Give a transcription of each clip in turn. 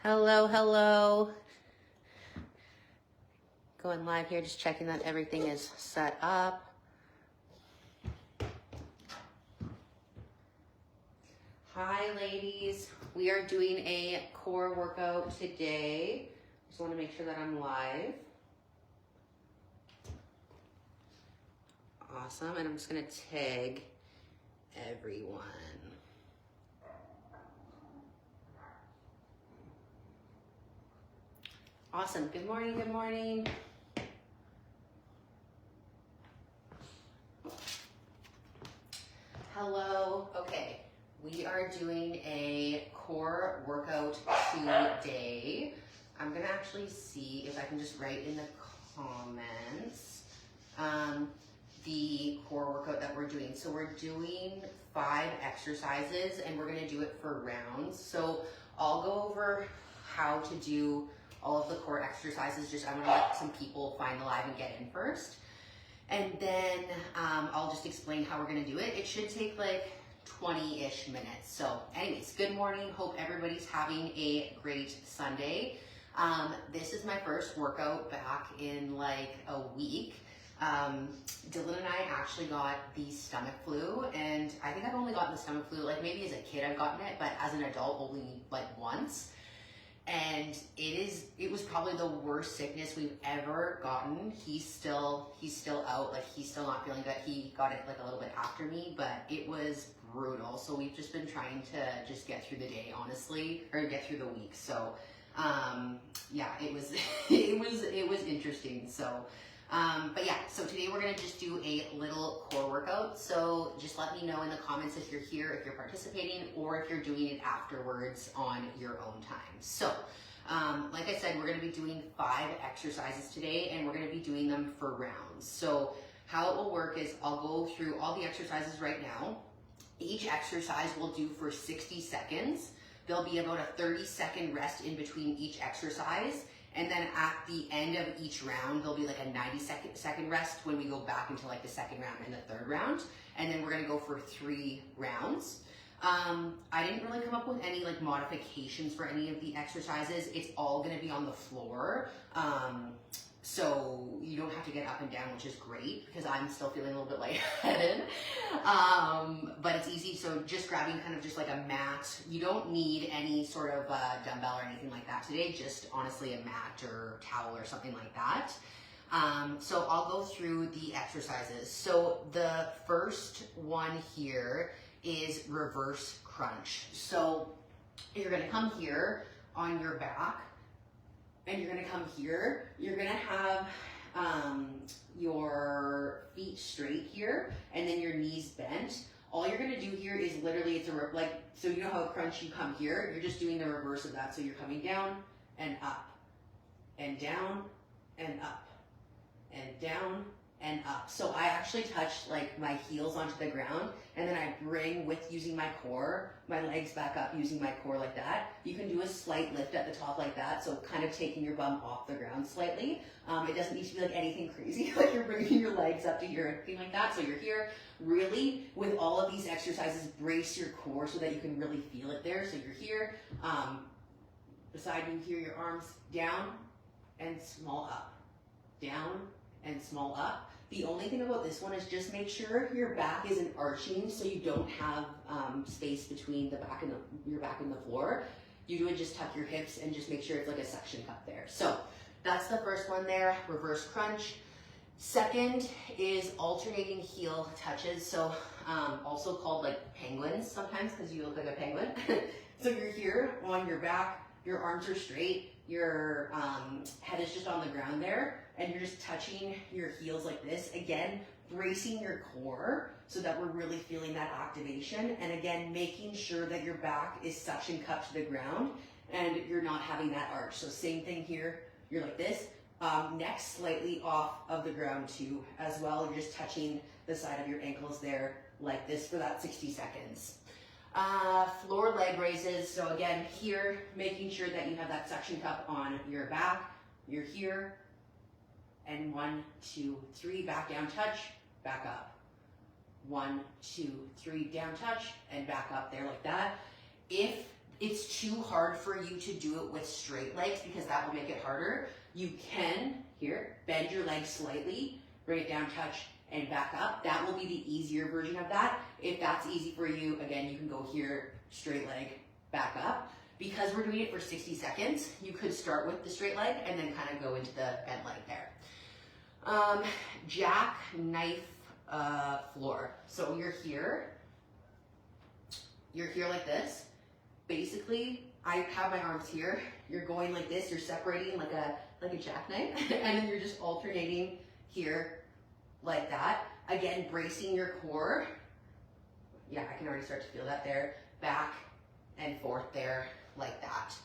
Hello, hello. Going live here, just checking that everything is set up. Hi, ladies. We are doing a core workout today. Just want to make sure that I'm live. Awesome. And I'm just going to tag everyone. Awesome. Good morning. Good morning. Hello. Okay. We are doing a core workout today. I'm going to actually see if I can just write in the comments the core workout that we're doing. So we're doing 5 exercises and we're going to do it for rounds. So I'll go over how to do all of the core exercises. Just I'm going to let some people find the live and get in first. And then I'll just explain how we're going to do it. It should take like 20-ish minutes. So anyways, good morning. Hope everybody's having a great Sunday. This is my first workout back in like a week. Dylan and I actually got the stomach flu, and I think I've only gotten the stomach flu, like maybe as a kid I've gotten it, but as an adult only like once. And it was probably the worst sickness we've ever gotten. He's still out, like he's still not feeling good. He got it like a little bit after me, but it was brutal. So we've just been trying to just get through the day, honestly, or get through the week. So yeah, it was it was interesting. So but yeah, so today we're gonna just do a little core workout. So just let me know in the comments if you're here, if you're participating, or if you're doing it afterwards on your own time. So like I said, we're gonna be doing 5 exercises today, and we're gonna be doing them for rounds. So how it will work is I'll go through all the exercises right now. Each exercise we'll do for 60 seconds. There'll be about a 30-second rest in between each exercise. And then at the end of each round, there'll be like a 90-second rest when we go back into like the second round and the third round. And then we're gonna go for 3 rounds. I didn't really come up with any like modifications for any of the exercises. It's all gonna be on the floor. So you don't have to get up and down, which is great because I'm still feeling a little bit lightheaded. But it's easy, so just grabbing kind of just like a mat. You don't need any sort of dumbbell or anything like that today, just honestly a mat or towel or something like that. So I'll go through the exercises. So the first one here is reverse crunch. So you're gonna come here on your back, and you're gonna come here. You're gonna have your feet straight here, and then your knees bent. All you're gonna do here is literally, it's so you know how crunch you come here, you're just doing the reverse of that. So you're coming down and up, and down and up, and down and up. So I actually touch like my heels onto the ground, and then I bring, with using my core, my legs back up using my core like that. You can do a slight lift at the top like that, so kind of taking your bum off the ground slightly. It doesn't need to be like anything crazy, like you're bringing your legs up to here or anything like that. So you're here. Really, with all of these exercises, brace your core so that you can really feel it there. So you're here. Beside you here, your arms down and small up, down and small up. The only thing about this one is just make sure your back isn't arching, so you don't have space between the back and your back and the floor. You would just tuck your hips and just make sure it's like a suction cup there. So that's the first one there, reverse crunch. Second is alternating heel touches. So also called like penguins sometimes because you look like a penguin. So you're here on your back, your arms are straight, your head is just on the ground there, and you're just touching your heels like this. Again, bracing your core so that we're really feeling that activation. And again, making sure that your back is suction cupped to the ground and you're not having that arch. So same thing here, you're like this. Neck slightly off of the ground too as well. You're just touching the side of your ankles there like this for that 60 seconds. Floor leg raises. So again, here, making sure that you have that suction cup on your back. You're here. And 1, 2, 3, back down, touch, back up. 1, 2, 3, down, touch, and back up there like that. If it's too hard for you to do it with straight legs because that will make it harder, you can, here, bend your legs slightly, bring it down, touch, and back up. That will be the easier version of that. If that's easy for you, again, you can go here, straight leg, back up. Because we're doing it for 60 seconds, you could start with the straight leg and then kind of go into the bent leg there. Jack knife floor. So you're here like this. Basically, I have my arms here. You're going like this. You're separating like a jackknife, and then you're just alternating here like that. Again, bracing your core. Yeah, I can already start to feel that there. Back and forth there like that.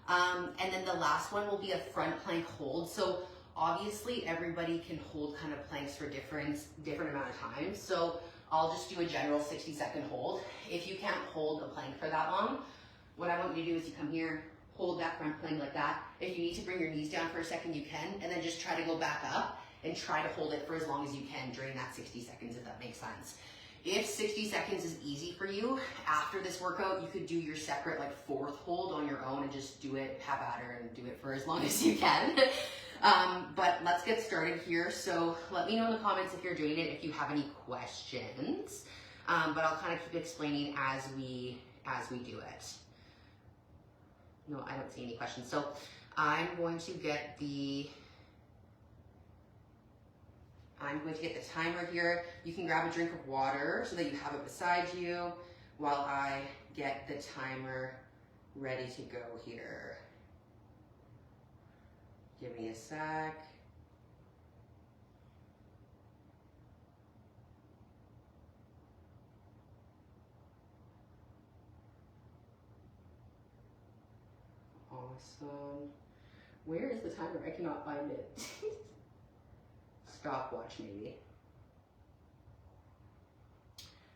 And then the last one will be a front plank hold. So obviously everybody can hold kind of planks for different amount of time. So I'll just do a general 60-second hold. If you can't hold a plank for that long, what I want you to do is you come here, hold that front plank like that. If you need to bring your knees down for a second, you can, and then just try to go back up and try to hold it for as long as you can during that 60 seconds, if that makes sense. If 60 seconds is easy for you, after this workout, you could do your separate like fourth hold on your own and just do it, have at her and do it for as long as you can. But let's get started here. So let me know in the comments if you're doing it, if you have any questions. But I'll kind of keep explaining as we do it. No, I don't see any questions. So I'm going to get the timer here. You can grab a drink of water so that you have it beside you while I get the timer ready to go here. Give me a sec. Awesome. Where is the timer? I cannot find it. Stopwatch maybe.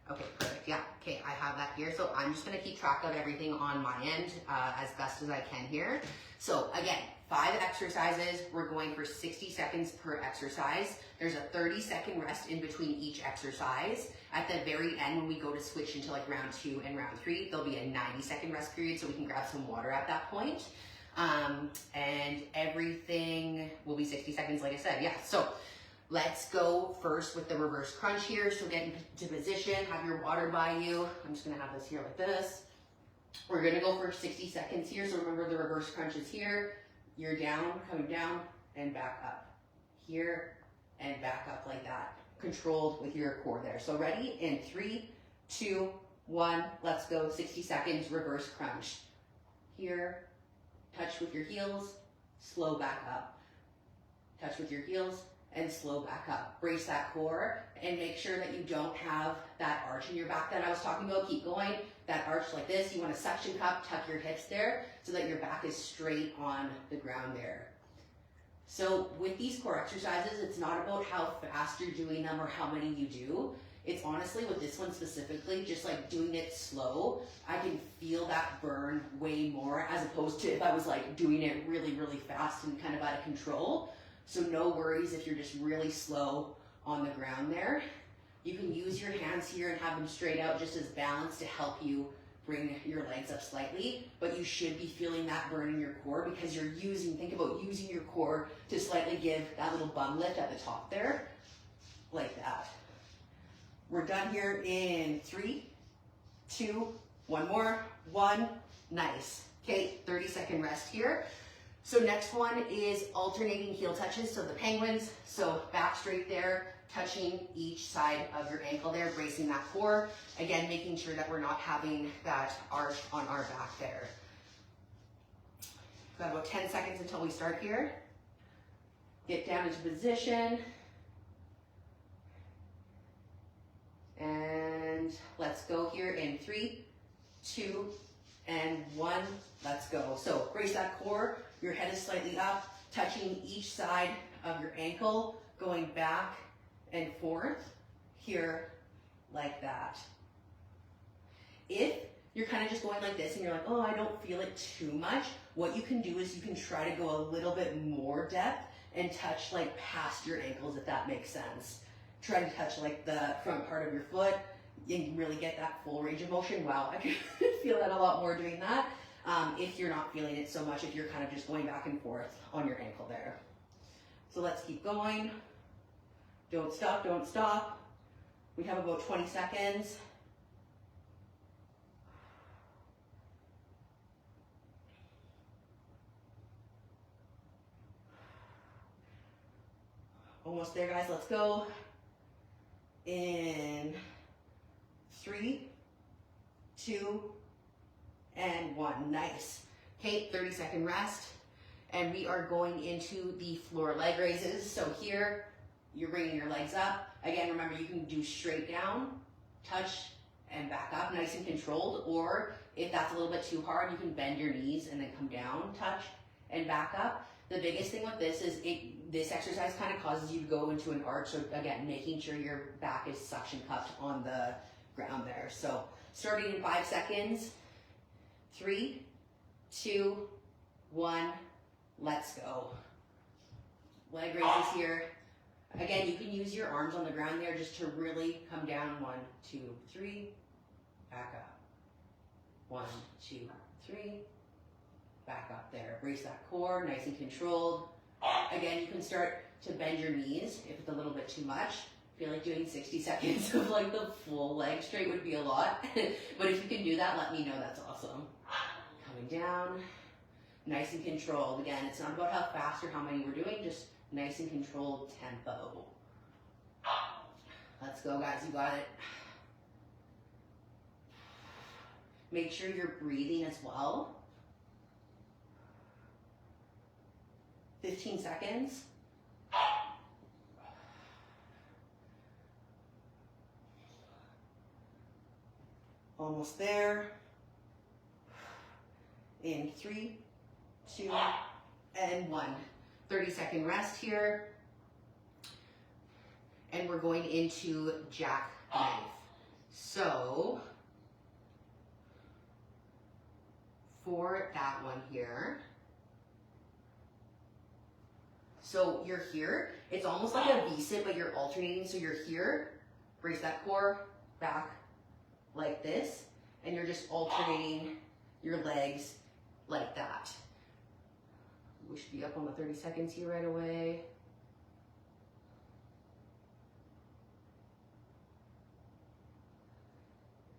Okay, perfect. Yeah, okay, I have that here. So I'm just gonna keep track of everything on my end as best as I can here. So again, 5 exercises. We're going for 60 seconds per exercise. There's a 30-second rest in between each exercise. At the very end, when we go to switch into like round 2 and round 3, there'll be a 90-second rest period so we can grab some water at that point. And everything will be 60 seconds, like I said. Yeah, so let's go first with the reverse crunch here. So get into position, have your water by you. I'm just gonna have this here like this. We're gonna go for 60 seconds here. So remember the reverse crunch is here. You're down, coming down, and back up. Here, and back up like that. Controlled with your core there. So ready? In 3, 2, 1, let's go. 60 seconds, reverse crunch. Here, touch with your heels, slow back up. Touch with your heels, and slow back up. Brace that core and make sure that you don't have that arch in your back that I was talking about. Keep going. That arch like this. You want a suction cup, tuck your hips there so that your back is straight on the ground there. So with these core exercises, it's not about how fast you're doing them or how many you do. It's honestly, with this one specifically, just like doing it slow, I can feel that burn way more as opposed to if I was like doing it really, really fast and kind of out of control. So no worries if you're just really slow on the ground there. You can use your hands here and have them straight out just as balance to help you bring your legs up slightly, but you should be feeling that burn in your core because you're think about using your core to slightly give that little bum lift at the top there, like that. We're done here in 3, 2, 1 more, 1, nice. Okay, 30-second rest here. So next one is alternating heel touches, so the penguins. So back straight there, touching each side of your ankle there, bracing that core. Again, making sure that we're not having that arch on our back there. Got about 10 seconds until we start here. Get down into position. And let's go here in 3, 2, and 1. Let's go. So brace that core. Your head is slightly up, touching each side of your ankle, going back and forth here like that. If you're kind of just going like this and you're like, oh, I don't feel it too much, what you can do is you can try to go a little bit more depth and touch like past your ankles, if that makes sense. Try to touch like the front part of your foot and really get that full range of motion. Wow, I can feel that a lot more doing that. if you're not feeling it so much, if you're kind of just going back and forth on your ankle there. So let's keep going. Don't stop, don't stop. We have about 20 seconds. Almost there, guys. Let's go. In 3, 2, and 1. Nice. Okay, 30-second rest. And we are going into the floor leg raises. So here, you're bringing your legs up. Again, remember, you can do straight down, touch, and back up, nice and controlled. Or if that's a little bit too hard, you can bend your knees and then come down, touch, and back up. The biggest thing with this is this exercise kind of causes you to go into an arch. So again, making sure your back is suction cupped on the ground there. So starting in 5 seconds. 3, 2, 1, let's go. Leg raises here. Again, you can use your arms on the ground there just to really come down. 1, 2, 3, back up. 1, 2, 3, back up there. Brace that core, nice and controlled. Again, you can start to bend your knees if it's a little bit too much. I feel like doing 60 seconds of like the full leg straight would be a lot. But if you can do that, let me know, that's awesome. Coming down, nice and controlled. Again, it's not about how fast or how many we're doing, just nice and controlled tempo. Let's go, guys, you got it. Make sure you're breathing as well. 15 seconds. Almost there. In 3, 2, and 1. 30-second rest here. And we're going into jackknife. So, for that one here, so you're here, it's almost like a V-sit, but you're alternating. So you're here, brace that core, back, like this, and you're just alternating your legs like that. We should be up on the 30 seconds here right away.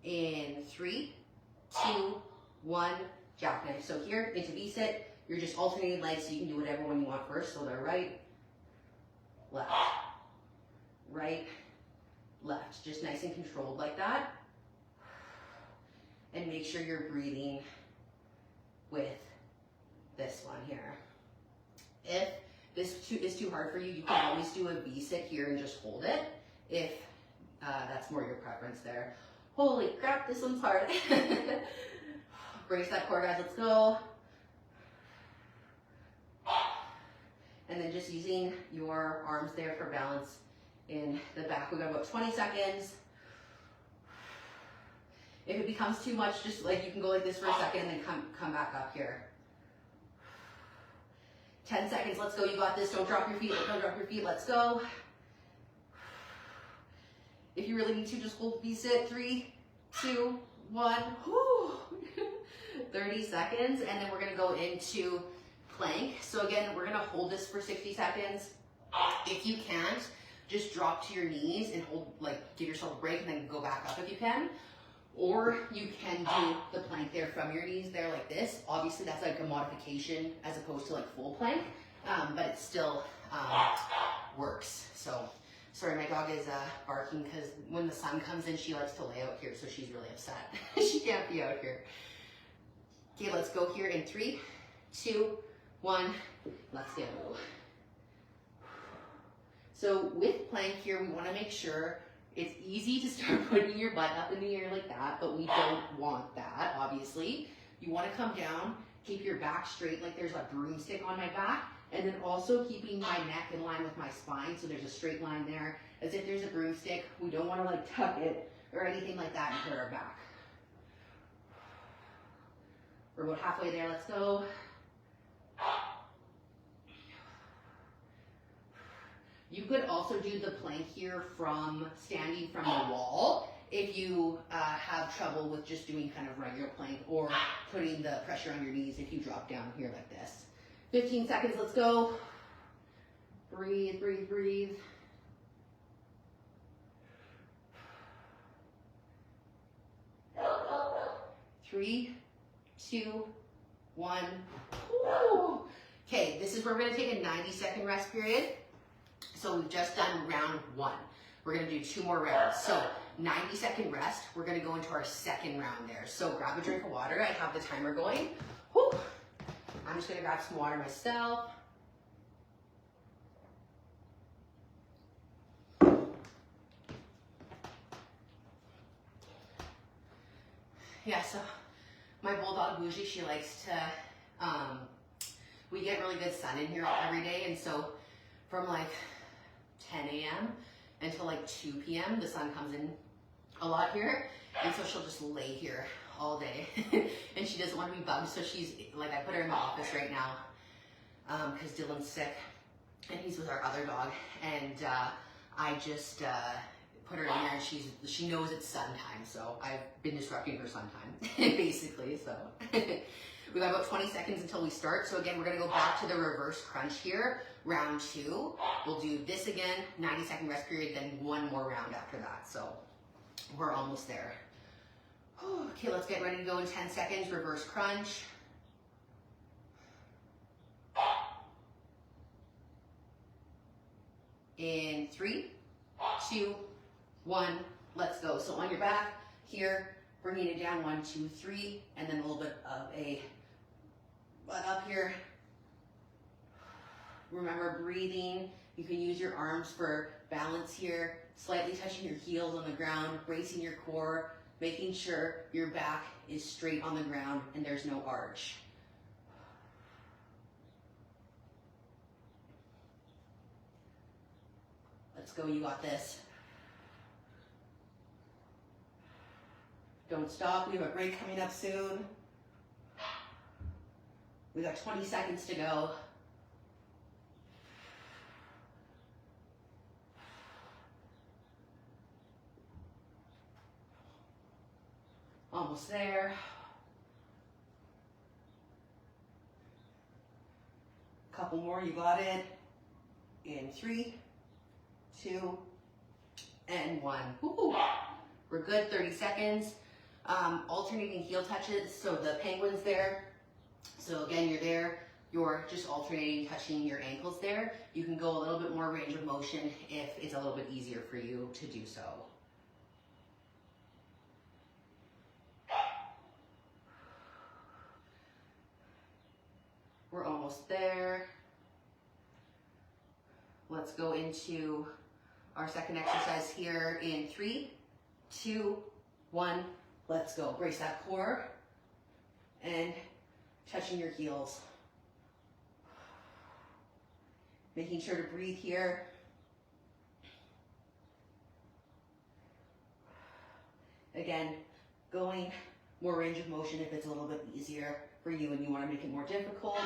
In 3, 2, 1, jackknife. So here into V-sit, you're just alternating legs, so you can do whatever one you want first. So they're right, left, right, left. Just nice and controlled like that. And make sure you're breathing with this one here. If this is too hard for you, you can always do a V-sit here and just hold it, if that's more your preference there. Holy crap, this one's hard. Brace that core, guys, let's go. And then just using your arms there for balance in the back. We've got about 20 seconds. If it becomes too much, just like you can go like this for a second and then come back up here. 10 seconds, let's go, you got this. Don't drop your feet, don't drop your feet, let's go. If you really need to, just hold V-sit. 3, 2, 1, whoo. 30 seconds, and then we're gonna go into plank. So again, we're gonna hold this for 60 seconds. If you can't, just drop to your knees and hold, like give yourself a break and then go back up if you can. Or you can do the plank there from your knees there like this. Obviously that's like a modification as opposed to like full plank, but it still works. So, sorry, my dog is barking because when the sun comes in, she likes to lay out here, so she's really upset. She can't be out here. Okay, let's go here in 3, 2, 1, let's go. So with plank here, we wanna make sure it's easy to start putting your butt up in the air like that, but we don't want that, obviously. You wanna come down, keep your back straight like there's a broomstick on my back, and then also keeping my neck in line with my spine, so there's a straight line there, as if there's a broomstick. We don't wanna like tuck it or anything like that and hurt our back. We're about halfway there, let's go. You could also do the plank here from standing from the wall if you have trouble with just doing kind of regular plank or putting the pressure on your knees if you drop down here like this. 15 seconds, let's go. Breathe, breathe, breathe. Three, 2, 1. Ooh. Okay, this is where we're gonna take a 90-second rest period. So we've just done round 1. We're gonna do 2 more rounds. So 90-second rest, we're gonna go into our second round there. So grab a drink of water, I have the timer going. Whew. I'm just gonna grab some water myself. Yeah, so my bulldog Bougie, she likes to, we get really good sun in here every day, and so from like 10 a.m. until like 2 p.m. the sun comes in a lot here, and so she'll just lay here all day. And she doesn't want to be bugged, so she's like, I put her in the office right now because Dylan's sick and he's with our other dog, and I just put her in there, and she knows it's sun time, so I've been disrupting her sun time basically. So we got about 20 seconds until we start. So again, we're gonna go back to the reverse crunch here, round 2. We'll do this again, 90-second rest period, then 1 more round after that. So we're almost there. Okay, let's get ready to go in 10 seconds, reverse crunch. In 3, 2, 1, let's go. So on your back here, bringing it down, 1, 2, 3, and then a little bit of a butt up here. Remember, breathing. You can use your arms for balance here, slightly touching your heels on the ground, bracing your core, making sure your back is straight on the ground and there's no arch. Let's go, you got this. Don't stop, we have a break coming up soon. We got 20 seconds to go. Almost there. Couple more, you got it. In 3, 2, and 1. Woo-hoo. We're good, 30 seconds. Alternating heel touches, so the penguin's there. So again, you're there, you're just alternating, touching your ankles there. You can go a little bit more range of motion if it's a little bit easier for you to do so. We're almost there. Let's go into our second exercise here in 3, 2, 1. Let's go. Brace that core and touching your heels. Making sure to breathe here. Again, going more range of motion if it's a little bit easier for you and you want to make it more difficult.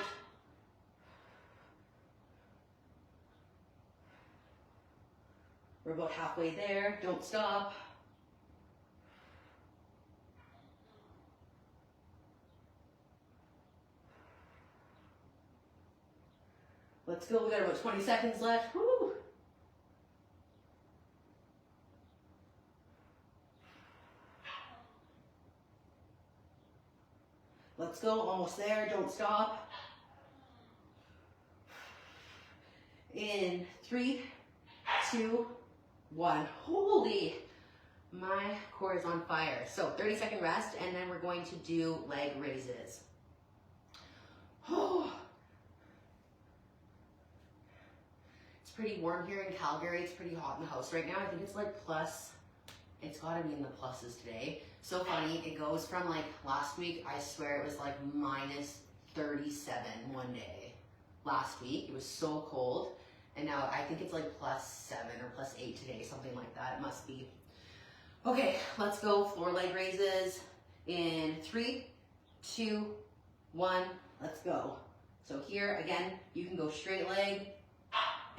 We're about halfway there. Don't stop. Let's go. We got about 20 seconds left. Woo. Let's go. Almost there. Don't stop. In 3, 2, 1. Holy, my core is on fire. So 30-second rest, and then we're going to do leg raises. Oh. It's pretty warm here in Calgary. It's pretty hot in the house right now. I think it's like plus, it's gotta be in the pluses today. So funny, it goes from like last week, I swear it was like minus 37 one day. Last week, it was so cold. And now I think it's like +7 or +8 today, something like that, it must be. Okay, let's go, floor leg raises in 3, 2, 1, let's go. So here, again, you can go straight leg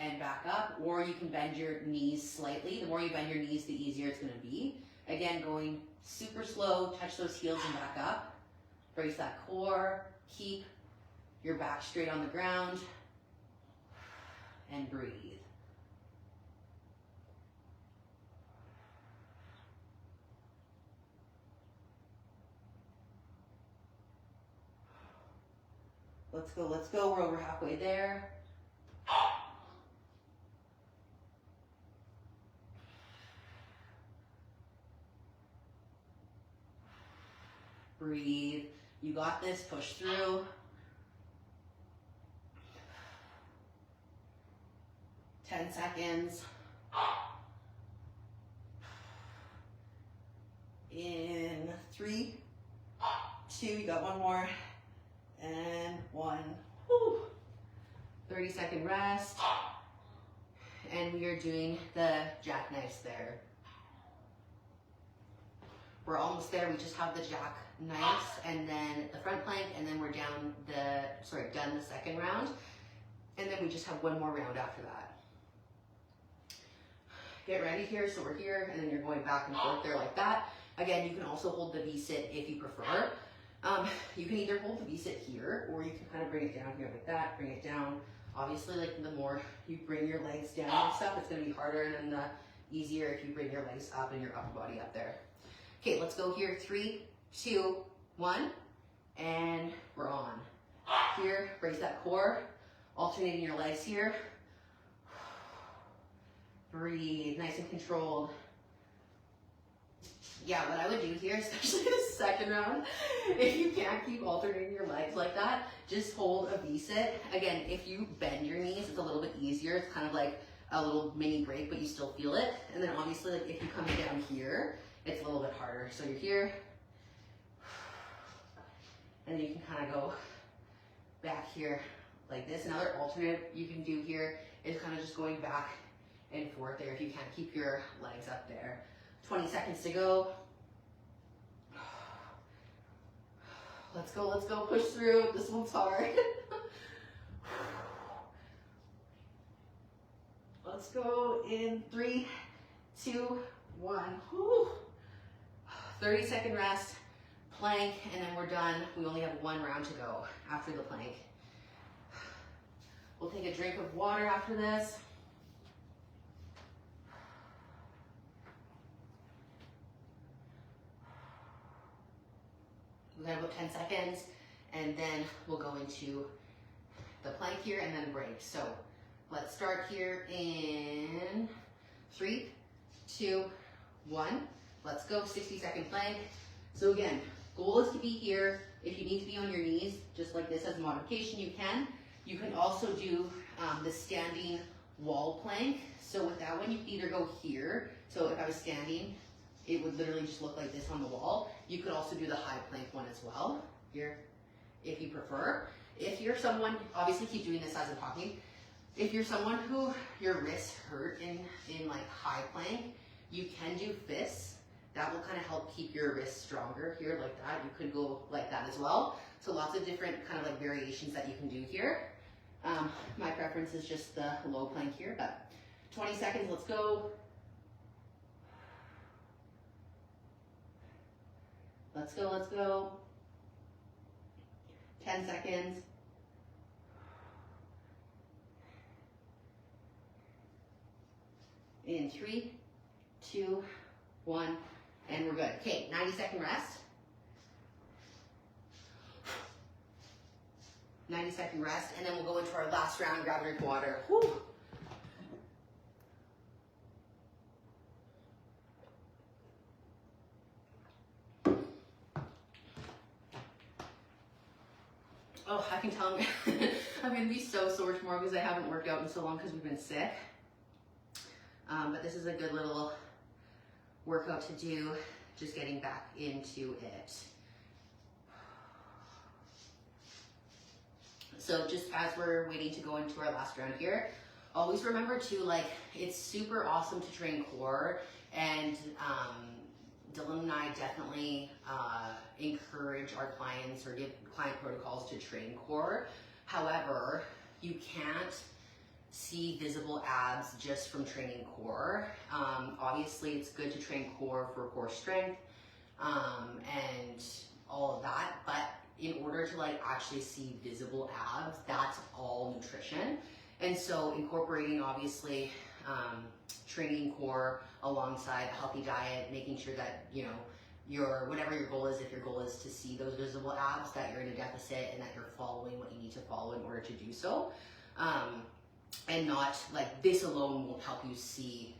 and back up, or you can bend your knees slightly. The more you bend your knees, the easier it's gonna be. Again, going super slow, touch those heels and back up. Brace that core, keep your back straight on the ground, and breathe. Let's go, let's go. We're over halfway there. Breathe. You got this. Push through. Ten seconds. In 3, 2, you got one more. And 1. Whew. 30-second rest. And we are doing the jackknives there. We're almost there. We just have the jackknives and then the front plank, and then we're done the second round. And then we just have one more round after that. Get ready here. So we're here, and then you're going back and forth there like that. Again, you can also hold the V-sit if you prefer. You can either hold the V-sit here, or you can kind of bring it down here like that, bring it down. Obviously, like the more you bring your legs down and stuff, it's gonna be harder, and then the easier if you bring your legs up and your upper body up there. Okay, let's go here. 3, 2, 1, and we're on. Here, brace that core, alternating your legs here. Breathe, nice and controlled. Yeah, what I would do here, especially the second round, if you can't keep alternating your legs like that, just hold a V-sit. Again, if you bend your knees, it's a little bit easier. It's kind of like a little mini break, but you still feel it. And then obviously, like if you come down here, it's a little bit harder. So you're here, and then you can kind of go back here like this. Another alternate you can do here is kind of just going back and forth there if you can't keep your legs up there. 20 seconds to go. Let's go, let's go, push through. This one's hard. Let's go in 3, 2, 1. Whew. 30-second rest, plank, and then we're done. We only have one round to go after the plank. We'll take a drink of water after this. We got about 10 seconds, and then we'll go into the plank here and then break. So let's start here in 3, 2, 1. Let's go, 60-second plank. So again, goal is to be here. If you need to be on your knees, just like this as a modification, you can. You can also do the standing wall plank. So with that one, you can either go here. So if I was standing, it would literally just look like this on the wall. You could also do the high plank one as well, here, if you prefer. If you're someone, obviously keep doing this as I'm talking. If you're someone who your wrists hurt in like high plank, you can do fists. That will kind of help keep your wrists stronger here like that. You could go like that as well. So lots of different kind of like variations that you can do here. My preference is just the low plank here, but 20 seconds, let's go. Let's go, let's go. 10 seconds. In 3, 2, 1, and we're good. Okay, 90-second rest. 90-second rest, and then we'll go into our last round, grab a drink of water. Whew. Oh, I can tell I'm going to be so sore tomorrow because I haven't worked out in so long because we've been sick. But this is a good little workout to do, just getting back into it. So just as we're waiting to go into our last round here, always remember too, like, it's super awesome to train core, and Dylan and I definitely encourage our clients or give client protocols to train core. However, you can't see visible abs just from training core. Obviously, it's good to train core for core strength and all of that, but in order to like actually see visible abs, that's all nutrition. And so incorporating obviously training core alongside a healthy diet, making sure that, you know, whatever your goal is, if your goal is to see those visible abs, that you're in a deficit and that you're following what you need to follow in order to do so. And not like this alone won't help you see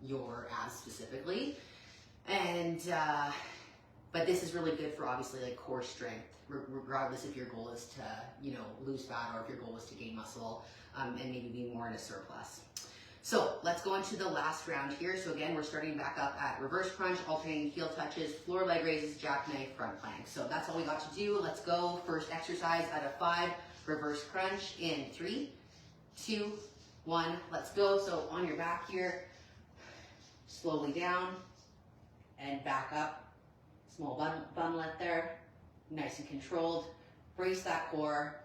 your abs specifically. And, but this is really good for obviously like core strength, regardless if your goal is to, you know, lose fat or if your goal is to gain muscle and maybe be more in a surplus. So let's go into the last round here. So again, we're starting back up at reverse crunch, alternating heel touches, floor leg raises, jackknife, front plank. So that's all we got to do. Let's go. First exercise out of 5, reverse crunch in 3, 2, 1. Let's go. So on your back here, slowly down and back up. Small bumlet there, nice and controlled. Brace that core.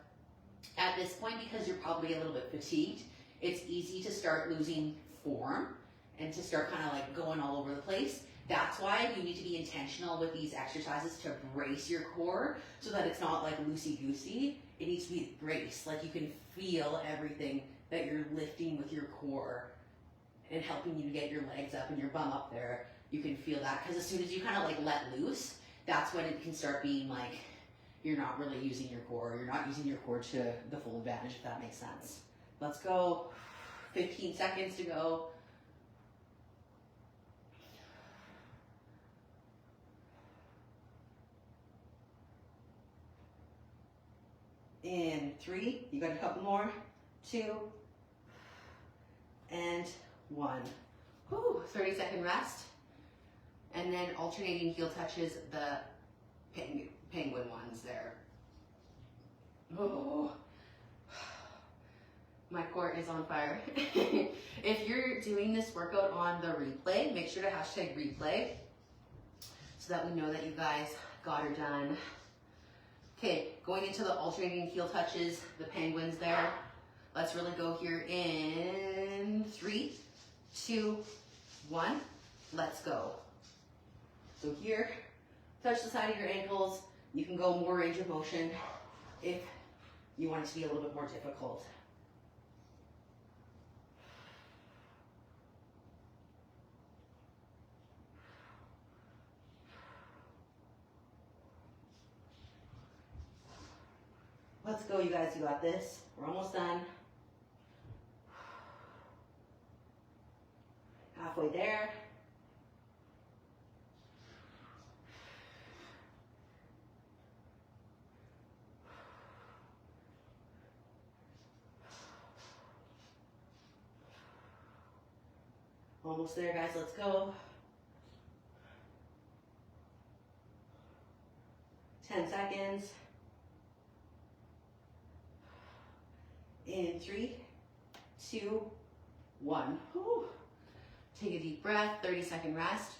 At this point, because you're probably a little bit fatigued, it's easy to start losing form and to start kind of like going all over the place. That's why you need to be intentional with these exercises to brace your core so that it's not like loosey-goosey. It needs to be braced, like you can feel everything that you're lifting with your core and helping you to get your legs up and your bum up there. You can feel that, because as soon as you kind of like let loose, that's when it can start being like you're not really using your core. You're not using your core to the full advantage, if that makes sense. Let's go. 15 seconds to go. In 3, you got a couple more. 2, and 1. Whew, 30-second rest. And then alternating heel touches, the penguin ones there. Oh, my core is on fire. If you're doing this workout on the replay, make sure to hashtag replay so that we know that you guys got her done. Okay, going into the alternating heel touches, the penguins there. Let's really go here in 3, 2, 1. Let's go. So here, touch the side of your ankles. You can go more range of motion if you want it to be a little bit more difficult. Let's go, you guys, you got this. We're almost done. Halfway there. Almost there, guys, let's go. 10 seconds. In 3, 2, 1. Whew. Take a deep breath, 30-second rest.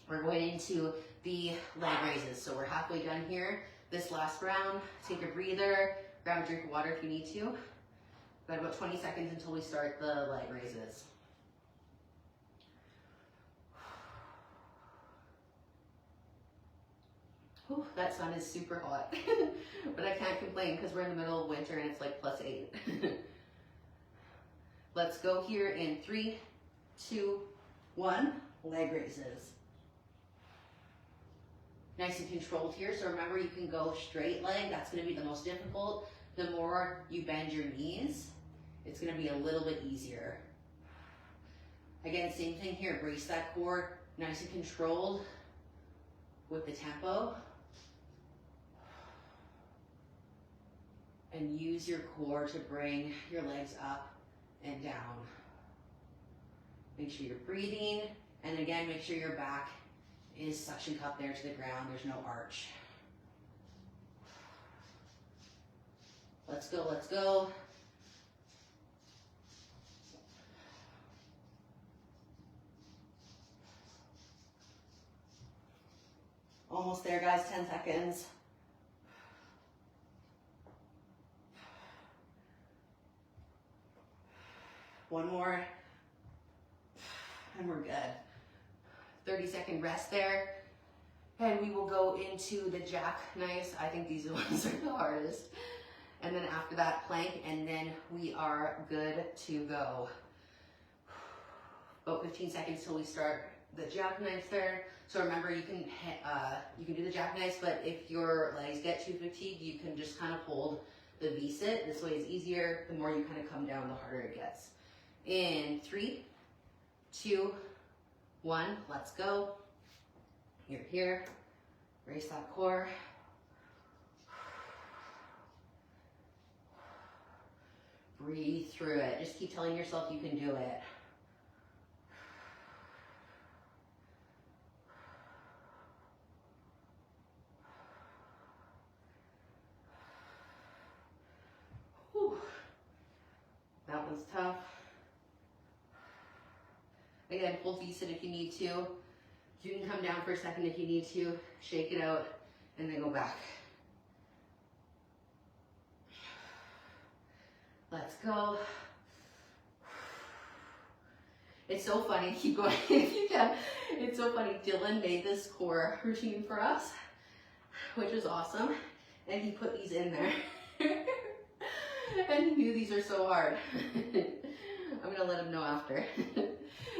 We're going into the leg raises. So we're halfway done here. This last round, take a breather, grab a drink of water if you need to. We've got about 20 seconds until we start the leg raises. Whew, that sun is super hot, but I can't complain because we're in the middle of winter and it's like +8. Let's go here in 3, 2, 1, leg raises. Nice and controlled here, so remember you can go straight leg, that's gonna be the most difficult. The more you bend your knees, it's gonna be a little bit easier. Again, same thing here, brace that core, nice and controlled with the tempo. And use your core to bring your legs up and down. Make sure you're breathing, and again, make sure your back is suction cupped there to the ground. There's no arch. Let's go, let's go. Almost there, guys, 10 seconds. One more. And we're good. 30-second rest there. And we will go into the jackknife. I think these ones are the hardest. And then after that, plank, and then we are good to go. About 15 seconds till we start the jackknife there. So remember, you can do the jackknife, but if your legs get too fatigued, you can just kind of hold the V-sit. This way is easier. The more you kind of come down, the harder it gets. In 3, 2, 1, let's go. You're here. Brace that core. Breathe through it. Just keep telling yourself you can do it. Whew. That one's tough. Again, hold V-sit if you need to. You can come down for a second if you need to. Shake it out and then go back. Let's go. It's so funny. Keep going if you can. It's so funny. Dylan made this core routine for us, which is awesome. And he put these in there. And he knew these are so hard. I'm going to let him know after.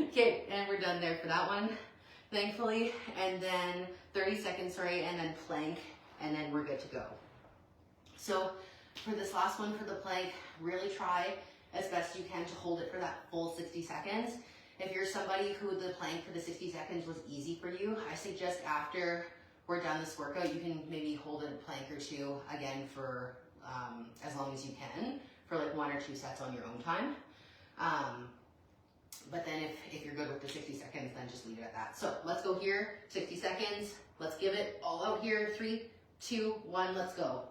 Okay, and we're done there for that one, thankfully. And then 30 seconds, sorry, and then plank, and then we're good to go. So for this last one, for the plank, really try as best you can to hold it for that full 60 seconds. If you're somebody who the plank for the 60 seconds was easy for you, I suggest after we're done this workout, you can maybe hold a plank or two again for as long as you can, for like 1 or 2 sets on your own time. But then if you're good with the 60 seconds, then just leave it at that. So let's go here, 60 seconds. Let's give it all out here. 3, 2, 1, let's go.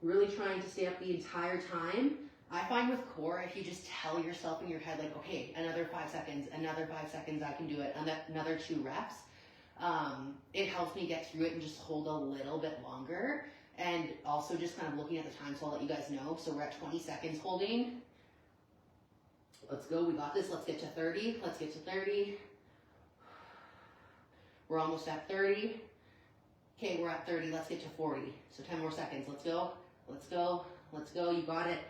Really trying to stay up the entire time. I find with core, if you just tell yourself in your head, like, okay, another 5 seconds, another 5 seconds, I can do it, another 2 reps. It helps me get through it and just hold a little bit longer. And also just kind of looking at the time, so I'll let you guys know. So we're at 20 seconds holding. Let's go, we got this. Let's get to 30. Let's get to 30. We're almost at 30. Okay, we're at 30. Let's get to 40. So 10 more seconds. Let's go. Let's go. Let's go. You got it.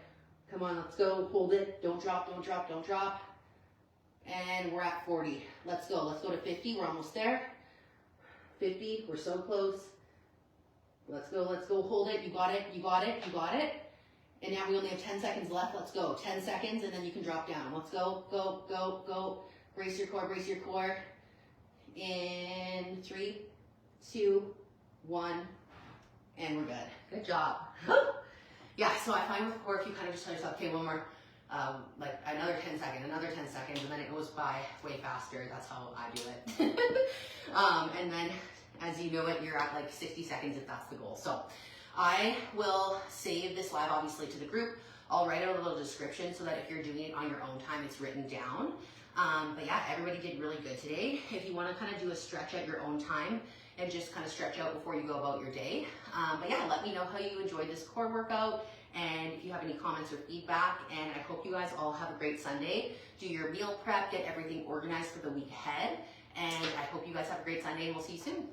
Come on, let's go. Hold it. Don't drop, don't drop, don't drop. And we're at 40. Let's go. Let's go to 50. We're almost there. 50. We're so close. Let's go. Let's go. Hold it. You got it. You got it. You got it. And now we only have 10 seconds left. Let's go. 10 seconds, and then you can drop down. Let's go, go, go, go. Brace your core, brace your core. In 3, 2, 1, and we're good. Good job. Yeah, so I find with core, if you kind of just tell yourself, okay, one more, like another 10 seconds, another 10 seconds, and then it goes by way faster. That's how I do it. And then as you know it, you're at like 60 seconds if that's the goal. So I will save this live obviously to the group. I'll write out a little description so that if you're doing it on your own time, it's written down. But yeah, everybody did really good today. If you want to kind of do a stretch at your own time and just kind of stretch out before you go about your day. But yeah, let me know how you enjoyed this core workout and if you have any comments or feedback. And I hope you guys all have a great Sunday. Do your meal prep, get everything organized for the week ahead. And I hope you guys have a great Sunday and we'll see you soon.